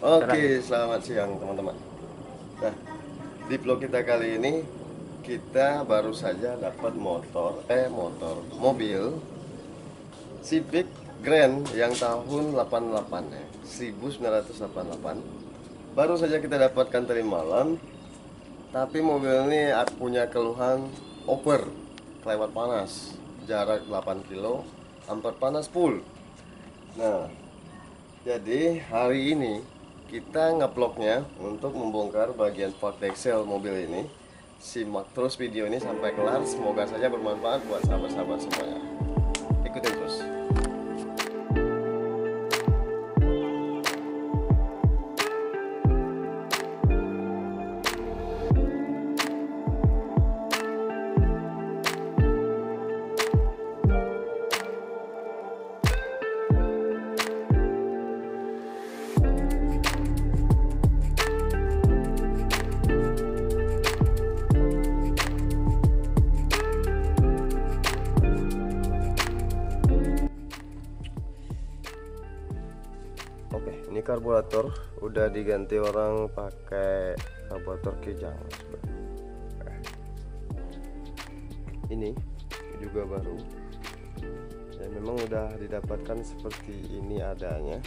Oke, selamat siang teman-teman. Nah, di vlog kita kali ini kita baru saja dapat mobil Civic Grand yang tahun 88 ya, 1988. Baru saja kita dapatkan tadi malam, tapi mobil ini punya keluhan over, kelewat panas, jarak 8 kilo, hampir panas full. Nah, jadi hari ini kita ngevlognya untuk membongkar bagian part Excel mobil ini. Simak terus video ini sampai kelar. Semoga saja bermanfaat buat sahabat-sahabat semuanya. Ikutin terus. Oke, ini karburator udah diganti orang pakai karburator Kijang. Ini juga baru. Dan memang udah didapatkan seperti ini adanya.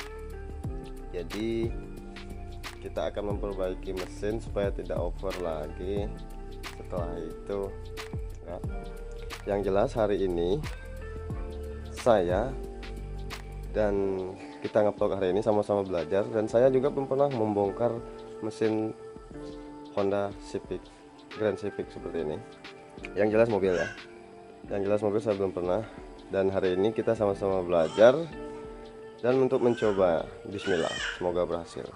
Jadi kita akan memperbaiki mesin supaya tidak over lagi. Setelah itu ya. Yang jelas hari ini saya dan kita ngevlog hari ini sama-sama belajar, dan saya juga belum pernah membongkar mesin Honda Civic Grand Civic seperti ini. Yang jelas mobil ya, yang jelas mobil saya belum pernah, dan hari ini kita sama-sama belajar dan untuk mencoba. Bismillah, semoga berhasil.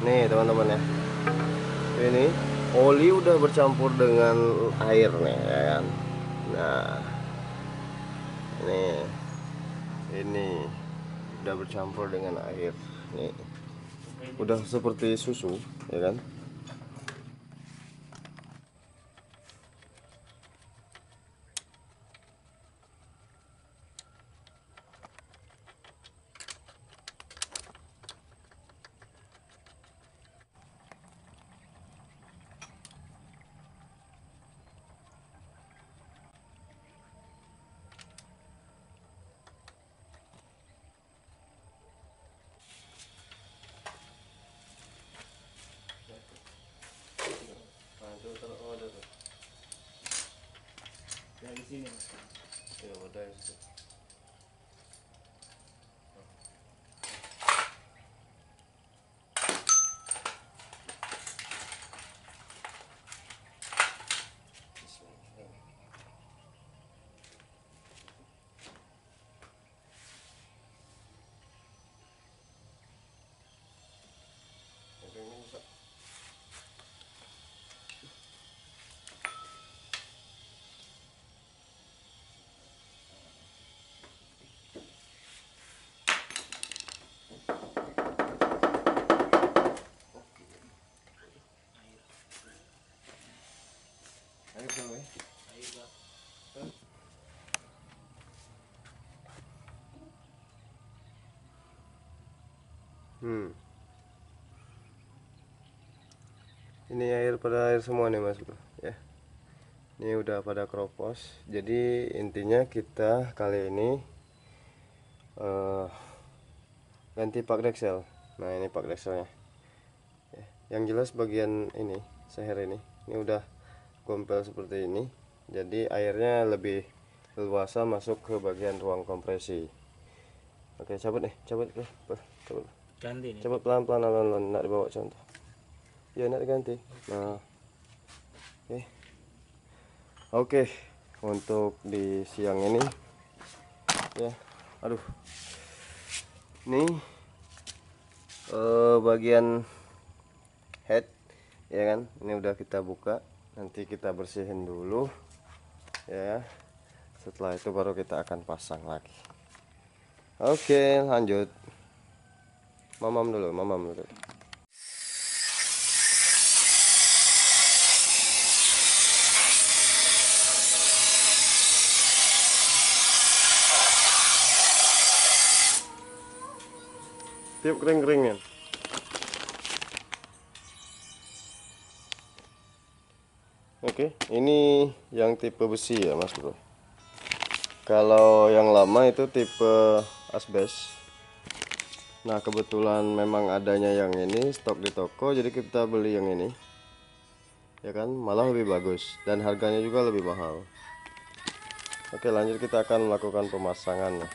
Nih teman-teman ya, ini oli udah bercampur dengan air nih ya kan. Nah ini udah bercampur dengan air nih, udah seperti susu ya kan. Yang di sini. Ya udah. Ayo dulu ya. Ini air pada air semua nih mas ya. Ini udah pada keropos. Jadi intinya kita kali ini ganti pak Dexel. Nah ini pak Dexelnya ya. Yang jelas bagian ini seher ini udah gompel seperti ini, jadi airnya lebih leluasa masuk ke bagian ruang kompresi. Oke, cabut nih, cabut Ganti nih. cabut pelan-pelan, alon-alon, nak dibawa contoh ya, nak diganti. Nah oke, untuk di siang ini ya, aduh, Nih bagian head ya kan, ini udah kita buka, nanti kita bersihin dulu ya. Setelah itu baru kita akan pasang lagi. Oke, lanjut. Mamam dulu. Tiup kering-keringnya. Oke, ini yang tipe besi ya Mas Bro. Kalau yang lama itu tipe asbes. Nah kebetulan memang adanya yang ini stok di toko, jadi kita beli yang ini ya kan, malah lebih bagus dan harganya juga lebih mahal. Oke, lanjut kita akan melakukan pemasangan.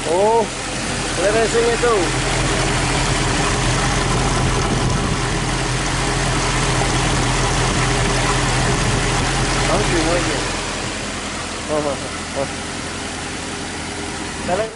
Oh, racing itu. Langsung aja. Kalian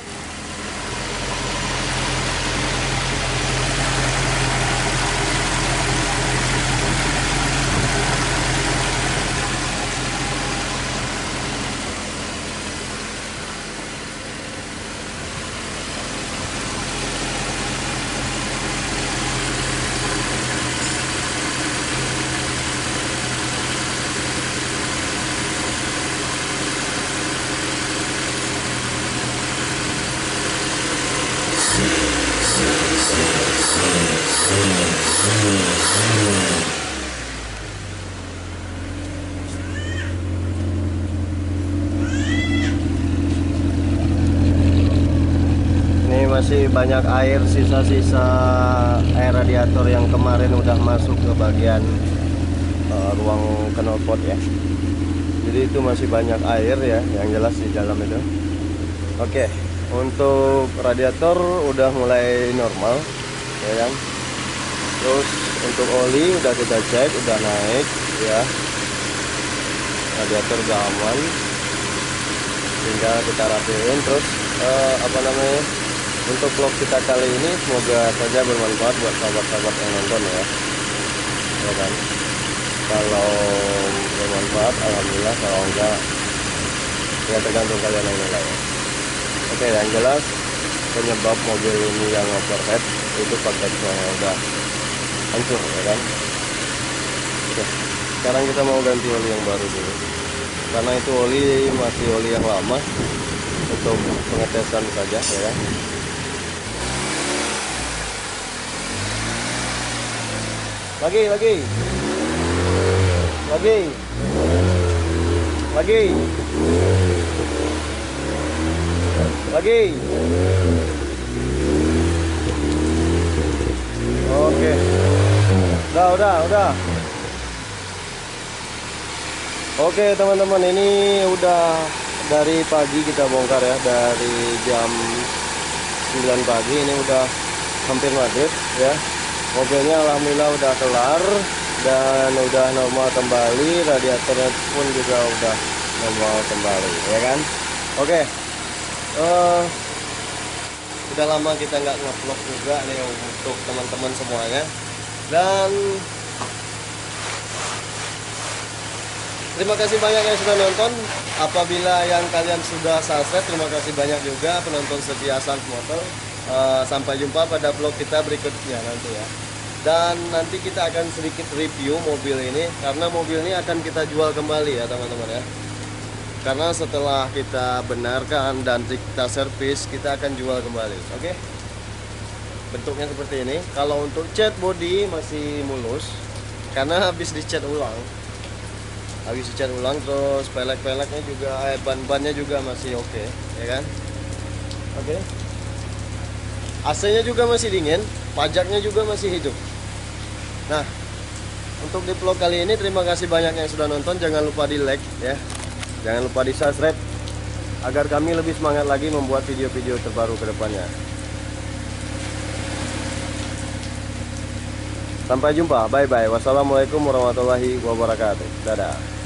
masih banyak air, sisa-sisa air radiator yang kemarin udah masuk ke bagian ruang knalpot ya. Jadi itu masih banyak air ya, yang jelas di dalam itu. Oke, untuk radiator udah mulai normal ya kan. Terus untuk oli udah kita cek, udah naik ya. Radiator udah aman, tinggal kita rapiin. Terus untuk vlog kita kali ini semoga saja bermanfaat buat sahabat-sahabat yang nonton ya kan. Kalau bermanfaat alhamdulillah, kalau enggak ya tergantung kalian yang nilai ya. Oke, yang jelas penyebab mobil ini yang overhead itu protection yang udah hancur ya kan. Oke, sekarang kita mau ganti oli yang baru dulu, karena itu oli masih oli yang lama, untuk pengetesan saja ya kan. Lagi oke, udah. Oke teman-teman, ini udah dari pagi kita bongkar ya, dari jam 9 pagi, ini udah hampir maghrib ya. Mobilnya alhamdulillah udah kelar dan udah normal kembali, radiatornya pun juga udah normal kembali ya kan. Oke, udah lama kita nggak nge-vlog juga nih untuk teman-teman semuanya, dan terima kasih banyak yang sudah nonton. Apabila yang kalian sudah subscribe, terima kasih banyak juga penonton setia Sans Motor. Sampai jumpa pada vlog kita berikutnya nanti ya. Dan nanti kita akan sedikit review mobil ini, karena mobil ini akan kita jual kembali ya teman-teman ya. Karena setelah kita benarkan dan kita servis, kita akan jual kembali. Oke, bentuknya seperti ini. Kalau untuk cat body masih mulus, karena habis dicat ulang. Terus pelek-peleknya juga, ban-bannya juga masih oke ya kan. Oke, AC-nya juga masih dingin, pajaknya juga masih hidup. Nah, untuk di vlog kali ini terima kasih banyak yang sudah nonton. Jangan lupa di like ya, jangan lupa di subscribe, agar kami lebih semangat lagi membuat video-video terbaru ke depannya. Sampai jumpa, bye bye. Wassalamualaikum warahmatullahi wabarakatuh. Dadah.